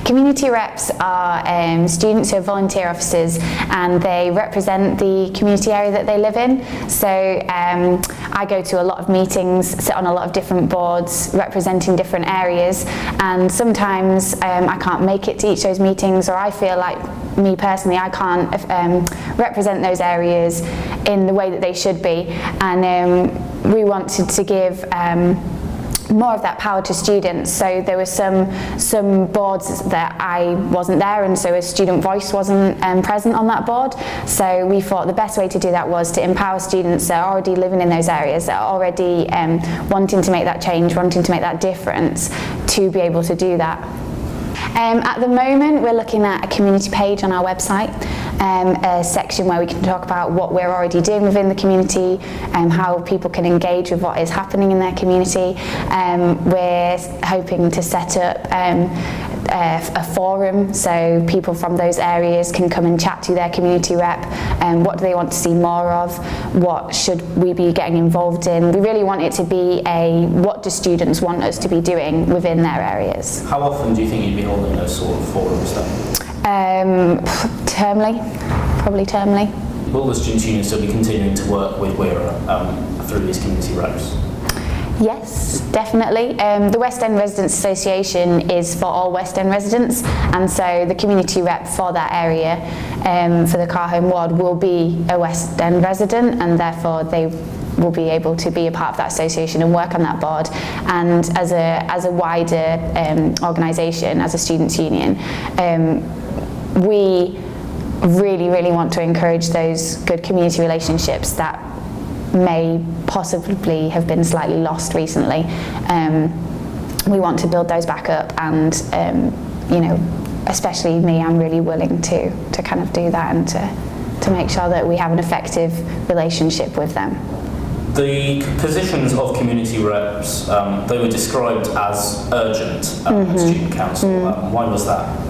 Community reps are students who are volunteer officers, and they represent the community area that they live in. So I go to a lot of meetings, sit on a lot of different boards representing different areas, and sometimes I can't make it to each of those meetings, or I feel like, me personally, I can't represent those areas in the way that they should be, and we wanted to give more of that power to students. So there were some boards that I wasn't there, and so a student voice wasn't present on that board. So we thought the best way to do that was to empower students that are already living in those areas, that are already wanting to make that change, wanting to make that difference, to be able to do that. At the moment, we're looking at a community page on our website, a section where we can talk about what we're already doing within the community, how people can engage with what is happening in their community. We're hoping to set up a forum, so people from those areas can come and chat to their community rep, and what do they want to see more of, what should we be getting involved in. We really want it to be what do students want us to be doing within their areas. How often do you think you'd be holding those sort of forums then? Probably termly. Will the Students' Union still be continuing to work with WERA through these community reps? Yes, definitely. The West End Residents Association is for all West End residents, and so the community rep for that area, for the Carholme Ward, will be a West End resident, and therefore they will be able to be a part of that association and work on that board. And as a wider organisation, as a Students' Union, we really want to encourage those good community relationships that may possibly have been slightly lost recently. We want to build those back up, and especially me, I'm really willing to kind of do that, and to make sure that we have an effective relationship with them. The positions of community reps, they were described as urgent at Student Council. Why was that?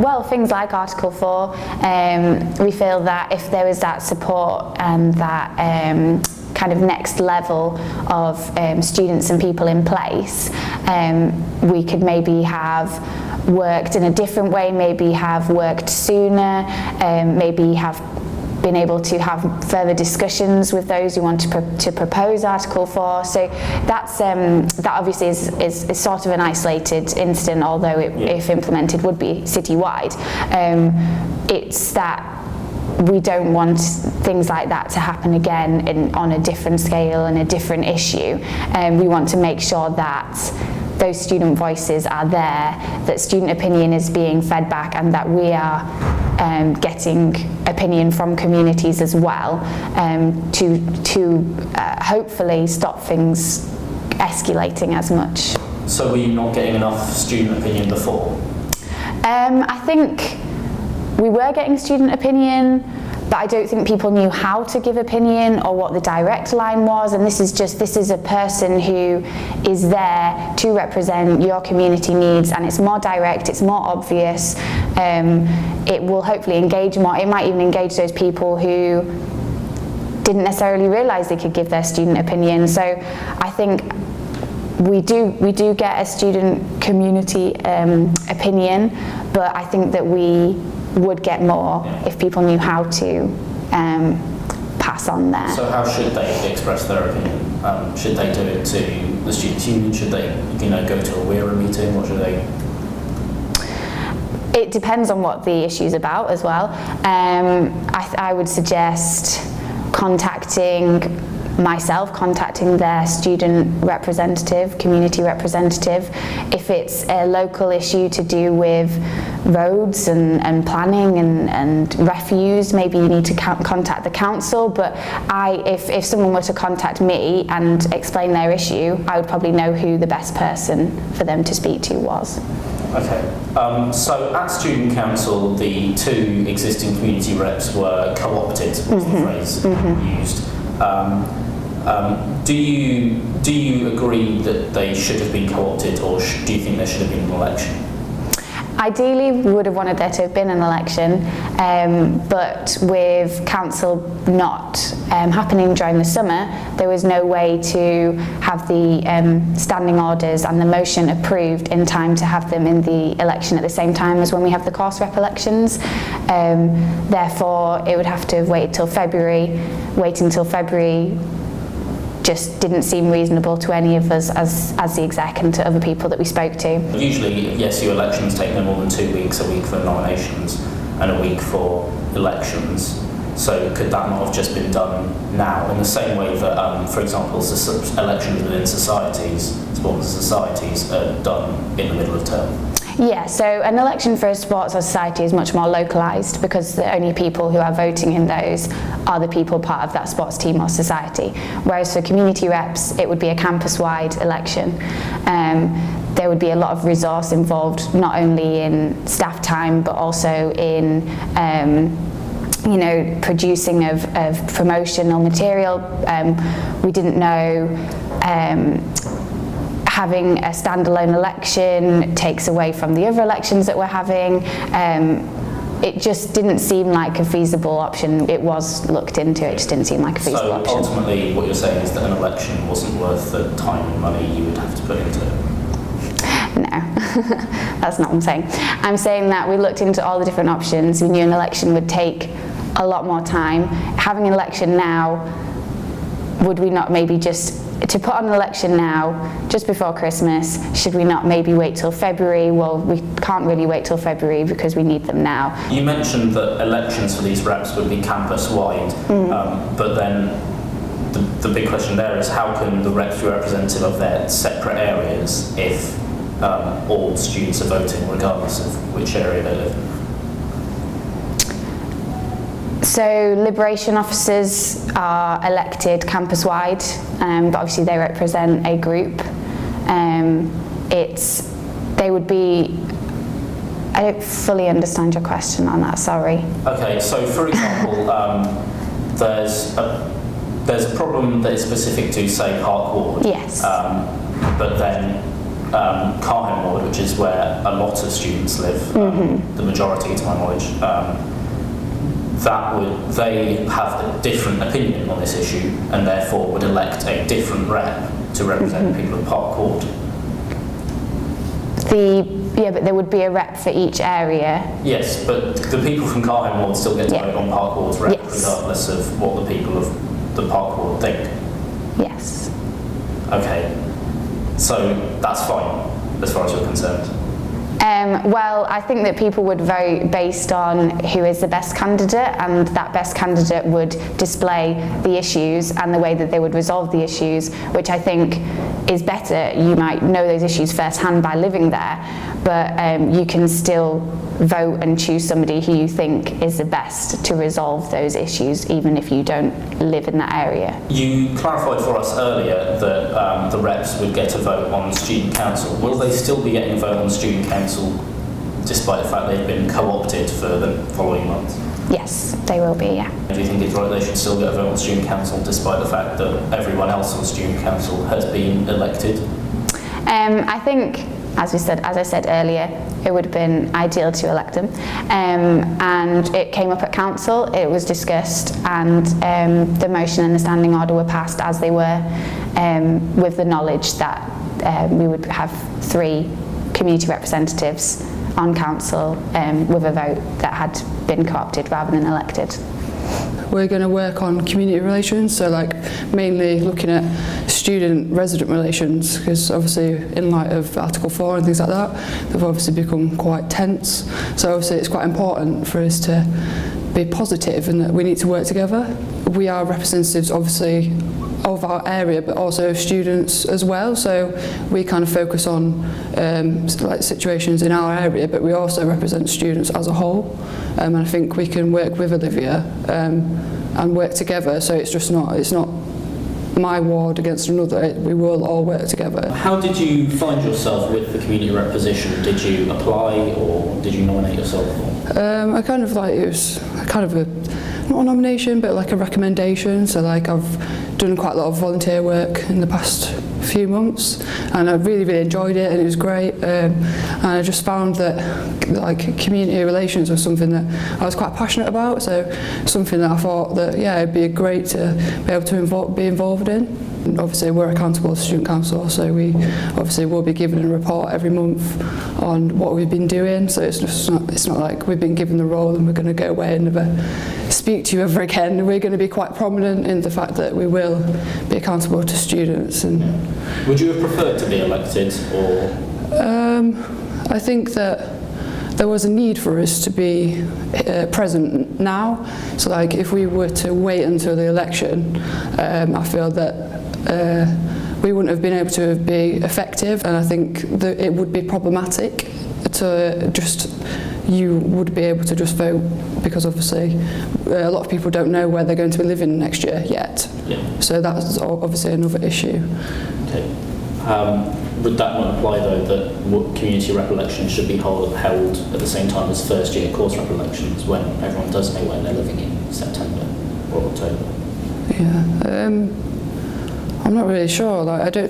Well, things like Article 4, we feel that if there was that support and that kind of next level of students and people in place, we could maybe have worked in a different way, maybe have worked sooner, maybe have been able to have further discussions with those who want to propose Article 4. So that's that obviously is sort of an isolated incident, although if implemented would be citywide. It's that we don't want things like that to happen again on a different scale and a different issue. We want to make sure that those student voices are there, that student opinion is being fed back, and that we are getting opinion from communities as well, to hopefully stop things escalating as much. So were you not getting enough student opinion before? I think we were getting student opinion, but I don't think people knew how to give opinion or what the direct line was, and this is a person who is there to represent your community needs, and it's more direct, it's more obvious, it will hopefully engage more. It might even engage those people who didn't necessarily realise they could give their student opinion. So I think we do get a student community opinion, but I think that we would get more if people knew how to pass on there. So how should they express their opinion? Should they do it to the Students' Union? Should they, go to a WERA meeting? What should they? It depends on what the issue's about as well. I would suggest contacting their student representative, community representative. If it's a local issue to do with roads and planning and refuse, maybe you need to contact the council. But if someone were to contact me and explain their issue, I would probably know who the best person for them to speak to was. Okay, so at Student Council, the two existing community reps were co-opted, was the phrase used. Do you agree that they should have been co-opted, or do you think there should have been an election? Ideally, we would have wanted there to have been an election, but with council not happening during the summer, there was no way to have the standing orders and the motion approved in time to have them in the election at the same time as when we have the course rep elections. Therefore, it would have to have waited till February. Waiting until February just didn't seem reasonable to any of us as the exec and to other people that we spoke to. Usually, yes, your elections take no more than 2 weeks, a week for nominations and a week for elections. So could that not have just been done now, in the same way that, for example, elections within societies, sports societies, are done in the middle of term? Yeah, so an election for a sports society is much more localised because the only people who are voting in those are the people part of that sports team or society. Whereas for community reps, it would be a campus-wide election. There would be a lot of resource involved, not only in staff time, but also in producing of promotional material. We didn't know having a standalone election takes away from the other elections that we're having. It just didn't seem like a feasible option. It was looked into, it just didn't seem like a feasible option. So ultimately what you're saying is that an election wasn't worth the time and money you would have to put into it? No, that's not what I'm saying. I'm saying that we looked into all the different options. We knew an election would take a lot more time. Having an election now, would we not maybe just, to put on an election now, just before Christmas, should we not maybe wait till February? Well, we can't really wait till February because we need them now. You mentioned that elections for these reps would be campus-wide, but then the big question there is how can the reps be representative of their separate areas if all students are voting regardless of which area they live in? So Liberation officers are elected campus-wide, but obviously they represent a group. They would be, I don't fully understand your question on that, sorry. Okay, so for example, there's a problem that is specific to, say, Carholme Ward. Yes. But then Carholme Ward, which is where a lot of students live, the majority to my knowledge, they have a different opinion on this issue and therefore would elect a different rep to represent people of Park Ward. But there would be a rep for each area. Yes, but the people from Carholme Ward still get to vote on Park Ward's rep, regardless of what the people of the Park Ward think. Yes. Okay, so that's fine as far as you're concerned. Well, I think that people would vote based on who is the best candidate, and that best candidate would display the issues and the way that they would resolve the issues, which I think is better. You might know those issues firsthand by living there, but you can still vote and choose somebody who you think is the best to resolve those issues, even if you don't live in that area. You clarified for us earlier that the reps would get a vote on student council. Will they still be getting a vote on student council despite the fact they've been co-opted for the following months? Yes, they will be, yeah. Do you think it's right they should still get a vote on student council despite the fact that everyone else on student council has been elected? I think, as I said earlier, it would have been ideal to elect them, and it came up at council, it was discussed, and the motion and the standing order were passed as they were, with the knowledge that we would have 3 community representatives on council with a vote that had been co-opted rather than elected. We're going to work on community relations, so like mainly looking at student-resident relations, because obviously in light of Article 4 and things like that, they've obviously become quite tense. So obviously it's quite important for us to be positive and that we need to work together. We are representatives obviously of our area, but also of students as well, so we kind of focus on like situations in our area, but we also represent students as a whole, and I think we can work with Olivia and work together, so it's not my ward against another, we will all work together. How did you find yourself with the community rep position? Did you apply or did you nominate yourself? I kind of like, it was kind of not a nomination, but like a recommendation, so like I've done quite a lot of volunteer work in the past few months, and I really enjoyed it, and it was great. And I just found that like community relations was something that I was quite passionate about, so something that I thought that it'd be great to be able to be involved in. And obviously we're accountable to Student Council, so we obviously will be given a report every month on what we've been doing, so it's not like we've been given the role and we're going to go away and never speak to you ever again. We're going to be quite prominent in the fact that we will be accountable to students. And would you have preferred to be elected, or? I think that there was a need for us to be present now. So like if we were to wait until the election, I feel that we wouldn't have been able to be effective, and I think that it would be problematic to you would be able to just vote, because obviously a lot of people don't know where they're going to be living next year yet. Yeah. So that's obviously another issue. Okay. Would that not imply though that community rep elections should be held at the same time as first year course rep elections, when everyone does know where they're living in September or October? Yeah. I'm not really sure. Like, I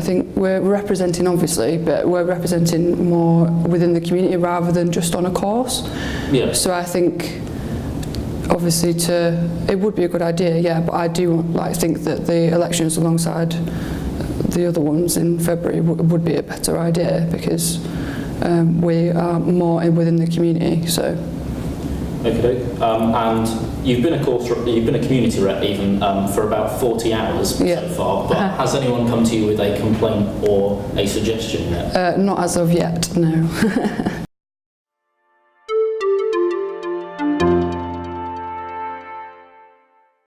think we're representing, obviously, but we're representing more within the community rather than just on a course. Yeah. So I think, obviously, it would be a good idea, but I do think that the elections alongside the other ones in February would be a better idea, because we are more within the community. So. Okay. And you've been a community rep even for about 40 hours so far, but has anyone come to you with a complaint or a suggestion yet? Not as of yet, no.